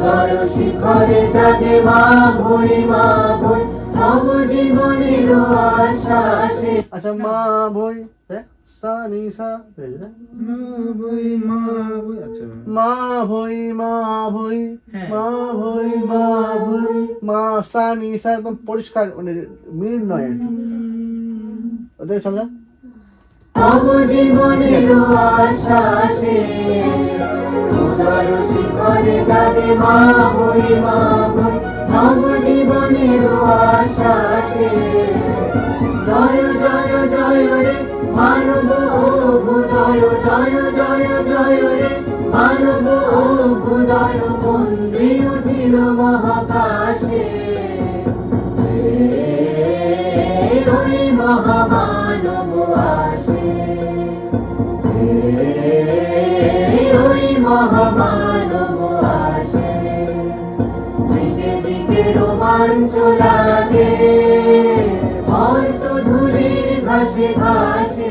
উদয় শিখরে জাগে মা ভৈ নব জীবনের আশ্বাসে। আচ্ছা মা ভৈ সা নি সা পেয়েছে আচ্ছা মা ভৈ মা ভৈ মা ভৈ মা ভৈ মা সা নি সা একদম পরিষ্কার মানে মিল নয় আর কি ওদের সঙ্গে নব জীবনের আশ্বাসে উদয় শিখরে জাগে মা ভৈ নব জীবনের আশ্বাসে। জয় জয় জয় রে মানব অভ্যুদয়, জয় জয় জয় রে মানব অভ্যুদয়, বন্দে উঠিল মহাকাশে। ওই মহামানব আসে, ওই মহামানব আসে। দিকে দিকে রোমাঞ্চ লাগে, ধুলির ঘাসে ঘাসে।